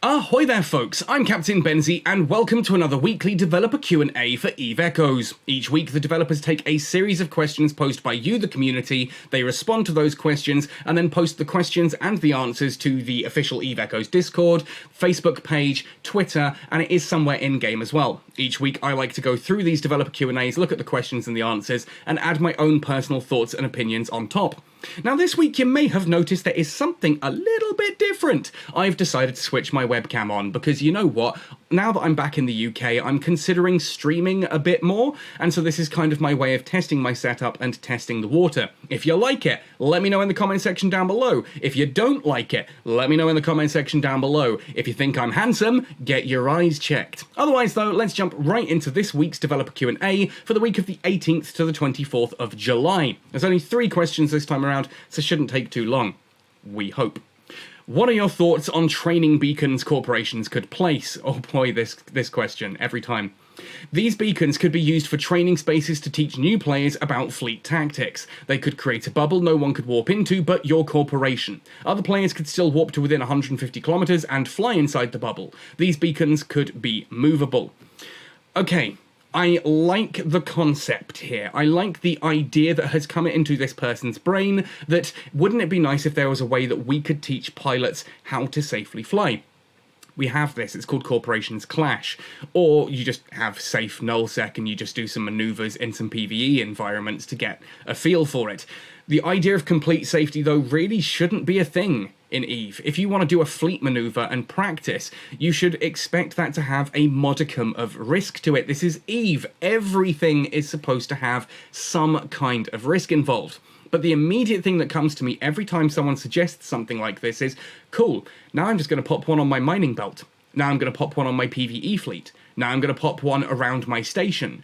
Ahoy there folks, I'm Captain Benzie and welcome to another weekly developer Q&A for EVE Echoes. Each week the developers take a series of questions posed by you, the community, they respond to those questions and then post the questions and the answers to the official EVE Echoes Discord, Facebook page, Twitter, and it is somewhere in-game as well. Each week I like to go through these developer Q&As, look at the questions and the answers, and add my own personal thoughts and opinions on top. Now this week you may have noticed there is something a little bit different. I've decided to switch my webcam on because you know what, now that I'm back in the UK I'm considering streaming a bit more, and so this is kind of my way of testing my setup and testing the water. If you like it, let me know in the comment section down below. If you don't like it, let me know in the comment section down below. If you think I'm handsome, get your eyes checked. Otherwise though, let's jump right into this week's developer Q&A for the week of the 18th to the 24th of July. There's only 3 questions this time around, so it shouldn't take too long. We hope. What are your thoughts on training beacons corporations could place? Oh boy, this question, every time. These beacons could be used for training spaces to teach new players about fleet tactics. They could create a bubble no one could warp into but your corporation. Other players could still warp to within 150 kilometers and fly inside the bubble. These beacons could be movable. Okay. I like the concept here. I like the idea that has come into this person's brain that wouldn't it be nice if there was a way that we could teach pilots how to safely fly? We have this, it's called Corporations Clash, or you just have safe nullsec and you just do some maneuvers in some PvE environments to get a feel for it. The idea of complete safety though really shouldn't be a thing in EVE. If you want to do a fleet maneuver and practice, you should expect that to have a modicum of risk to it. This is EVE. Everything is supposed to have some kind of risk involved. But the immediate thing that comes to me every time someone suggests something like this is, cool, now I'm just going to pop one on my mining belt. Now I'm going to pop one on my PvE fleet. Now I'm going to pop one around my station.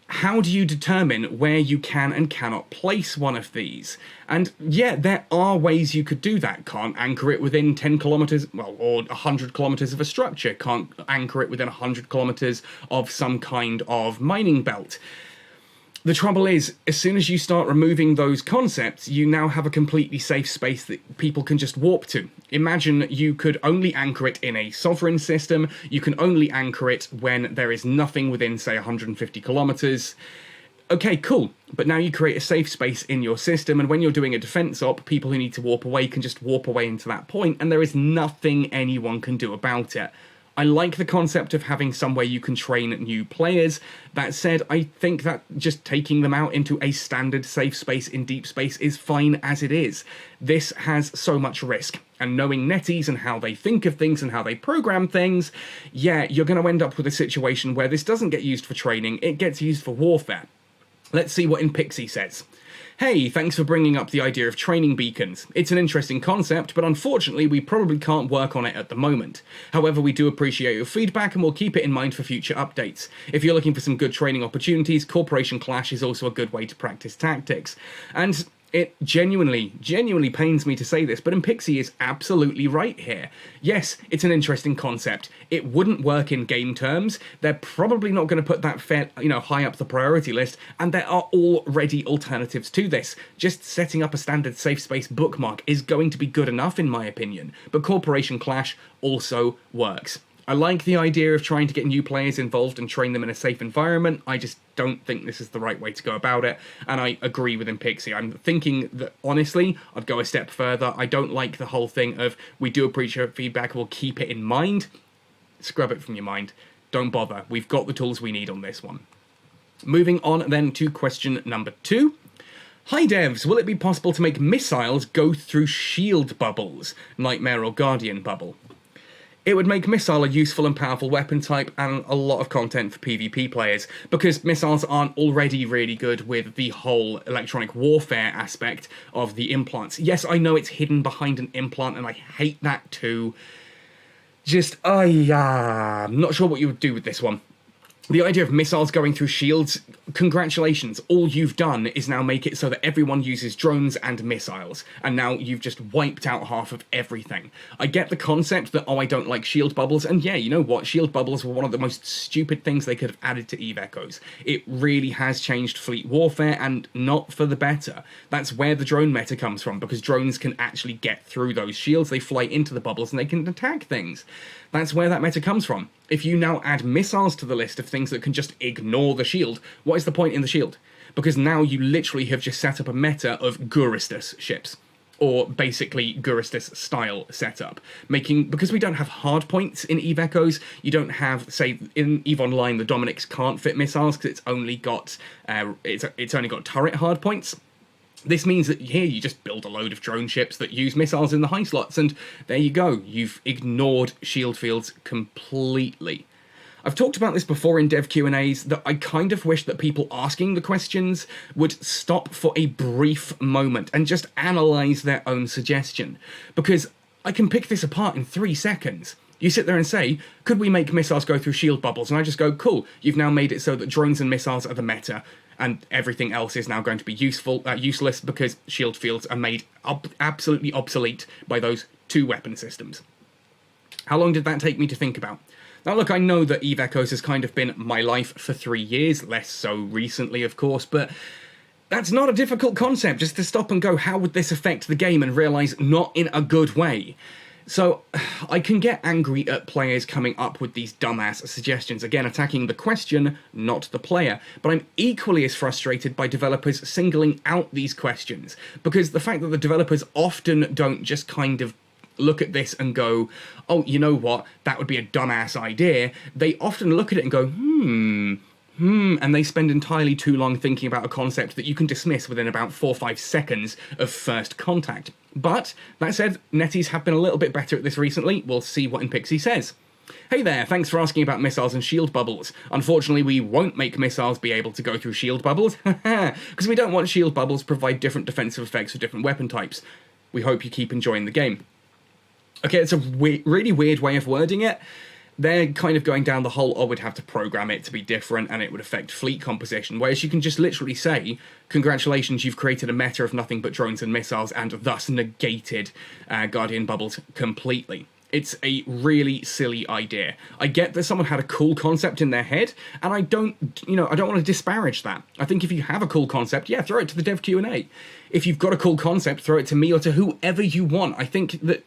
How do you determine where you can and cannot place one of these? And yeah, there are ways you could do that. Can't anchor it within 10 kilometers, well, or 100 kilometers of a structure. Can't anchor it within 100 kilometers of some kind of mining belt. The trouble is, as soon as you start removing those concepts, you now have a completely safe space that people can just warp to. Imagine you could only anchor it in a sovereign system, you can only anchor it when there is nothing within, say, 150 kilometers. Okay, cool, but now you create a safe space in your system, and when you're doing a defense op, people who need to warp away can just warp away into that point, and there is nothing anyone can do about it. I like the concept of having somewhere you can train new players. That said, I think that just taking them out into a standard safe space in deep space is fine as it is. This has so much risk, and knowing netties and how they think of things and how they program things, yeah, you're going to end up with a situation where this doesn't get used for training, it gets used for warfare. Let's see what InPixie says. Hey, thanks for bringing up the idea of training beacons. It's an interesting concept, but unfortunately we probably can't work on it at the moment. However, we do appreciate your feedback and we'll keep it in mind for future updates. If you're looking for some good training opportunities, Corporation Clash is also a good way to practice tactics. And it genuinely pains me to say this, but InPixie is absolutely right here. Yes, it's an interesting concept. It wouldn't work in game terms. They're probably not going to put that high up the priority list, and there are already alternatives to this. Just setting up a standard safe space bookmark is going to be good enough in my opinion, but Corporation Clash also works. I like the idea of trying to get new players involved and train them in a safe environment. I just don't think this is the right way to go about it, and I agree with InPixie. I'm thinking that, honestly, I'd go a step further. I don't like the whole thing of, we do appreciate feedback, we'll keep it in mind. Scrub it from your mind. Don't bother. We've got the tools we need on this one. Moving on then to question number 2. Hi devs, will it be possible to make missiles go through shield bubbles? Nightmare or Guardian bubble? It would make Missile a useful and powerful weapon type and a lot of content for PvP players, because missiles aren't already really good with the whole electronic warfare aspect of the implants. Yes, I know it's hidden behind an implant and I hate that too. I'm not sure what you would do with this one. The idea of missiles going through shields, congratulations, all you've done is now make it so that everyone uses drones and missiles, and now you've just wiped out half of everything. I get the concept that, oh, I don't like shield bubbles, and yeah, you know what, shield bubbles were one of the most stupid things they could have added to EVE Echoes. It really has changed fleet warfare, and not for the better. That's where the drone meta comes from, because drones can actually get through those shields, they fly into the bubbles, and they can attack things. That's where that meta comes from. If you now add missiles to the list of things that can just ignore the shield, what is the point in the shield? Because now you literally have just set up a meta of Guristas ships, or basically Guristas style setup. Because we don't have hard points in EVE Echoes, you don't have, say, in EVE Online, the Dominics can't fit missiles because it's only got turret hard points. This means that here you just build a load of drone ships that use missiles in the high slots, and there you go, you've ignored shield fields completely. I've talked about this before in dev Q&As, that I kind of wish that people asking the questions would stop for a brief moment and just analyse their own suggestion, because I can pick this apart in 3 seconds. You sit there and say, could we make missiles go through shield bubbles? And I just go, cool, you've now made it so that drones and missiles are the meta, and everything else is now going to be useless because shield fields are made absolutely obsolete by those 2 weapon systems. How long did that take me to think about? Now look, I know that EVE Echoes has kind of been my life for 3 years, less so recently of course, but that's not a difficult concept, just to stop and go, how would this affect the game, and realise not in a good way. So, I can get angry at players coming up with these dumbass suggestions, again attacking the question, not the player, but I'm equally as frustrated by developers singling out these questions, because the fact that the developers often don't just kind of look at this and go, oh, you know what, that would be a dumbass idea, they often look at it and go, and they spend entirely too long thinking about a concept that you can dismiss within about 4 or 5 seconds of first contact. But, that said, netties have been a little bit better at this recently. We'll see what InPixie says. Hey there, thanks for asking about missiles and shield bubbles. Unfortunately, we won't make missiles be able to go through shield bubbles, because we don't want shield bubbles to provide different defensive effects for different weapon types. We hope you keep enjoying the game. Okay, it's a really weird way of wording it. They're kind of going down the whole, oh, we'd have to program it to be different and it would affect fleet composition, whereas you can just literally say, congratulations, you've created a meta of nothing but drones and missiles and thus negated Guardian bubbles completely. It's a really silly idea. I get that someone had a cool concept in their head, and I don't want to disparage that. I think if you have a cool concept, yeah, throw it to the dev Q&A. If you've got a cool concept, throw it to me or to whoever you want. I think that,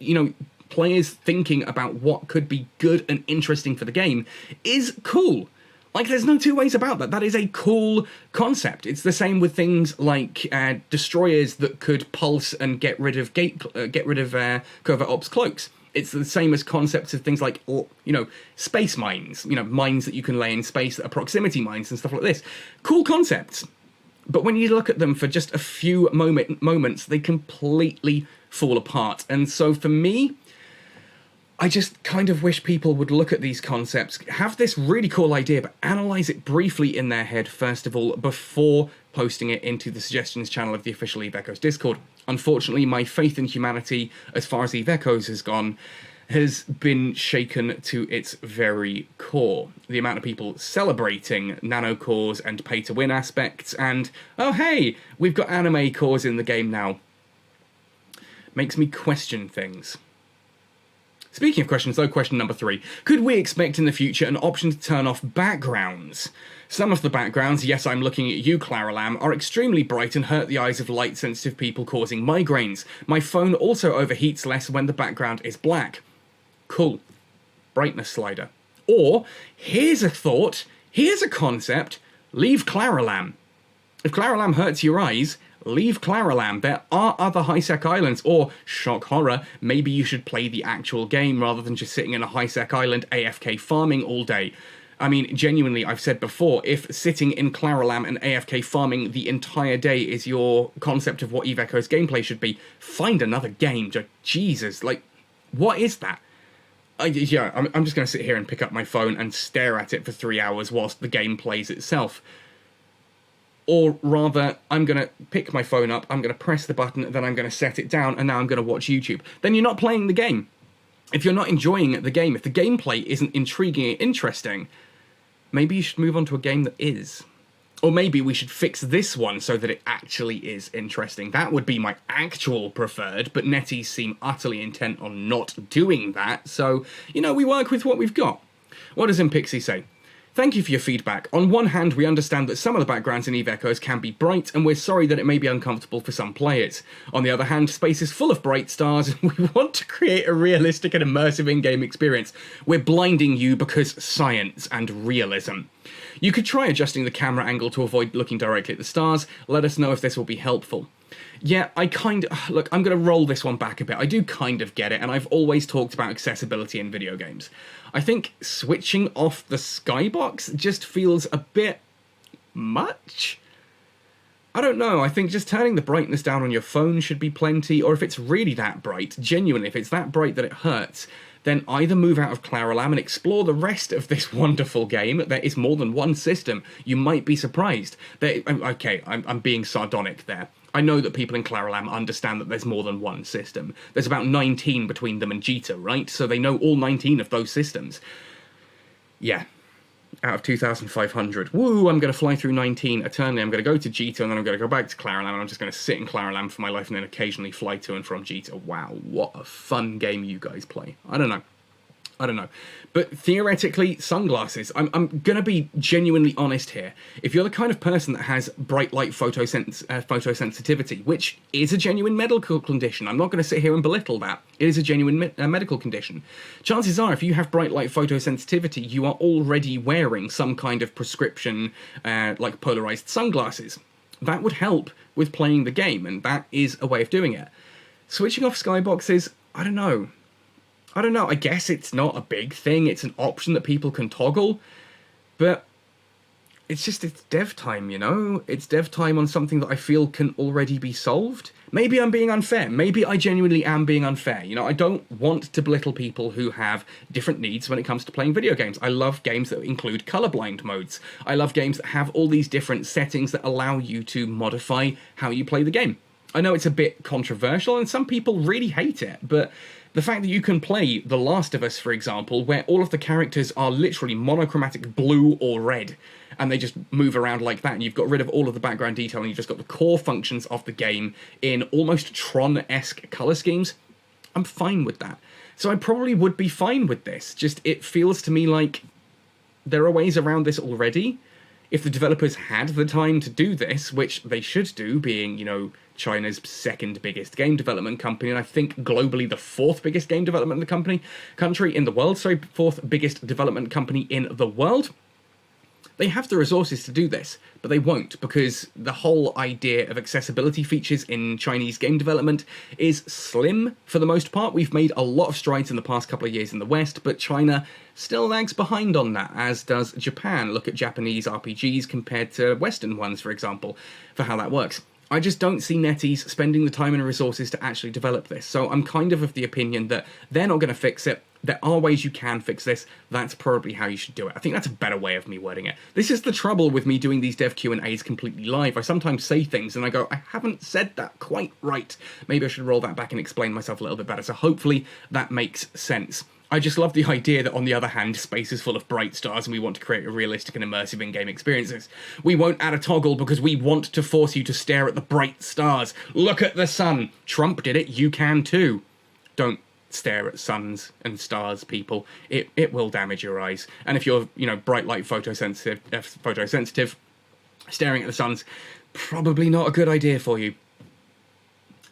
players thinking about what could be good and interesting for the game is cool. Like, there's no 2 ways about that. That is a cool concept. It's the same with things like destroyers that could pulse and get rid of covert ops cloaks. It's the same as concepts of things like, space mines. Mines that you can lay in space that are proximity mines and stuff like this. Cool concepts. But when you look at them for just a few moments, they completely fall apart. And so for me, I just kind of wish people would look at these concepts, have this really cool idea, but analyse it briefly in their head, first of all, before posting it into the suggestions channel of the official EVE Echoes Discord. Unfortunately, my faith in humanity, as far as EVE Echoes has gone, has been shaken to its very core. The amount of people celebrating nanocores and pay-to-win aspects, and, oh hey, we've got anime cores in the game now, makes me question things. Speaking of questions, though, question number 3. Could we expect in the future an option to turn off backgrounds? Some of the backgrounds, yes, I'm looking at you, Claralam, are extremely bright and hurt the eyes of light-sensitive people, causing migraines. My phone also overheats less when the background is black. Cool. Brightness slider. Or, here's a thought, here's a concept, leave Claralam. If Claralam hurts your eyes, leave Claralam. There are other high-sec islands, or, shock horror, maybe you should play the actual game rather than just sitting in a high-sec island AFK farming all day. I mean, genuinely, I've said before, if sitting in Claralam and AFK farming the entire day is your concept of what EVE Echoes gameplay should be, find another game. Jesus, like, what is that? I'm just going to sit here and pick up my phone and stare at it for 3 hours whilst the game plays itself. Or rather, I'm going to pick my phone up, I'm going to press the button, then I'm going to set it down, and now I'm going to watch YouTube. Then you're not playing the game. If you're not enjoying the game, if the gameplay isn't intriguing and interesting, maybe you should move on to a game that is. Or maybe we should fix this one so that it actually is interesting. That would be my actual preferred, but NetEase seem utterly intent on not doing that, so, you know, we work with what we've got. What does Impixie say? Thank you for your feedback. On one hand, we understand that some of the backgrounds in Eve Echoes can be bright, and we're sorry that it may be uncomfortable for some players. On the other hand, space is full of bright stars, and we want to create a realistic and immersive in-game experience. We're blinding you because science and realism. You could try adjusting the camera angle to avoid looking directly at the stars. Let us know if this will be helpful. Yeah, look, I'm going to roll this one back a bit. I do kind of get it, and I've always talked about accessibility in video games. I think switching off the skybox just feels a bit much. I don't know, I think just turning the brightness down on your phone should be plenty, or if it's really that bright, genuinely, if it's that bright that it hurts, then either move out of Claralam and explore the rest of this wonderful game. There is more than one system. You might be surprised. I'm being sardonic there. I know that people in Claralam understand that there's more than one system. There's about 19 between them and Jita, right? So they know all 19 of those systems. Yeah. Out of 2,500. Woo, I'm going to fly through 19 eternally. I'm going to go to Jita, and then I'm going to go back to Claralam, and I'm just going to sit in Claralam for my life, and then occasionally fly to and from Jita. Wow, what a fun game you guys play. I don't know. But theoretically, sunglasses. I'm going to be genuinely honest here. If you're the kind of person that has bright light photosensitivity, which is a genuine medical condition, I'm not going to sit here and belittle that. It is a genuine medical condition. Chances are, if you have bright light photosensitivity, you are already wearing some kind of prescription, like polarized sunglasses. That would help with playing the game, and that is a way of doing it. Switching off skyboxes, I don't know. I guess it's not a big thing. It's an option that people can toggle. But it's dev time, you know? It's dev time on something that I feel can already be solved. Maybe I'm being unfair. Maybe I genuinely am being unfair. You know, I don't want to belittle people who have different needs when it comes to playing video games. I love games that include colorblind modes. I love games that have all these different settings that allow you to modify how you play the game. I know it's a bit controversial, and some people really hate it, but the fact that you can play The Last of Us, for example, where all of the characters are literally monochromatic blue or red, and they just move around like that, and you've got rid of all of the background detail, and you've just got the core functions of the game in almost Tron-esque colour schemes, I'm fine with that. So I probably would be fine with this, just it feels to me like there are ways around this already. If the developers had the time to do this, which they should do, being, you know, China's second biggest game development company, and I think globally the fourth biggest game development country in the world, fourth biggest development company in the world. They have the resources to do this, but they won't, because the whole idea of accessibility features in Chinese game development is slim for the most part. We've made a lot of strides in the past couple of years in the West, but China still lags behind on that, as does Japan. Look at Japanese RPGs compared to Western ones, for example, for how that works. I just don't see NetEase spending the time and resources to actually develop this, so I'm kind of the opinion that they're not going to fix it. There are ways you can fix this. That's probably how you should do it. I think that's a better way of me wording it. This is the trouble with me doing these dev Q&As completely live. I sometimes say things and I go, I haven't said that quite right. Maybe I should roll that back and explain myself a little bit better. So hopefully that makes sense. I just love the idea that, on the other hand, space is full of bright stars and we want to create a realistic and immersive in-game experiences. We won't add a toggle because we want to force you to stare at the bright stars. Look at the sun. Trump did it. You can too. Don't stare at suns and stars, people. It will damage your eyes. And if you're, you know, bright light photosensitive, staring at the sun's probably not a good idea for you.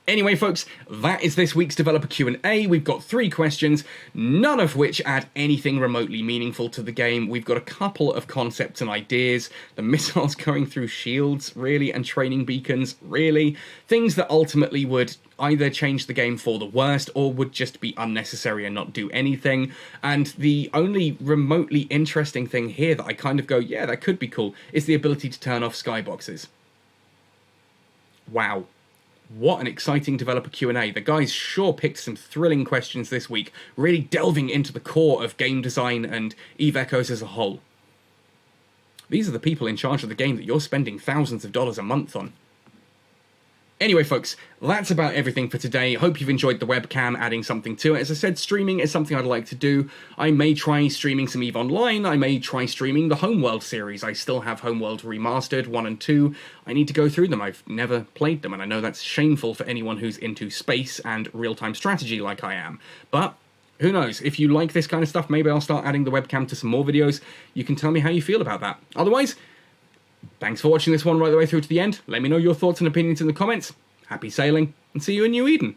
Anyway, folks, that is this week's Developer Q&A. We've got 3 questions, none of which add anything remotely meaningful to the game. We've got a couple of concepts and ideas. The missiles going through shields, really, and training beacons, really. Things that ultimately would either change the game for the worst or would just be unnecessary and not do anything. And the only remotely interesting thing here that I kind of go, yeah, that could be cool, is the ability to turn off skyboxes. Wow. What an exciting developer Q&A. The guys sure picked some thrilling questions this week, really delving into the core of game design and Eve Echoes as a whole. These are the people in charge of the game that you're spending thousands of dollars a month on. Anyway, folks, that's about everything for today. Hope you've enjoyed the webcam, adding something to it. As I said, streaming is something I'd like to do. I may try streaming some EVE Online. I may try streaming the Homeworld series. I still have Homeworld Remastered 1 and 2. I need to go through them. I've never played them, and I know that's shameful for anyone who's into space and real-time strategy like I am. But who knows? If you like this kind of stuff, maybe I'll start adding the webcam to some more videos. You can tell me how you feel about that. Otherwise, thanks for watching this one right the way through to the end. Let me know your thoughts and opinions in the comments. Happy sailing, and see you in New Eden.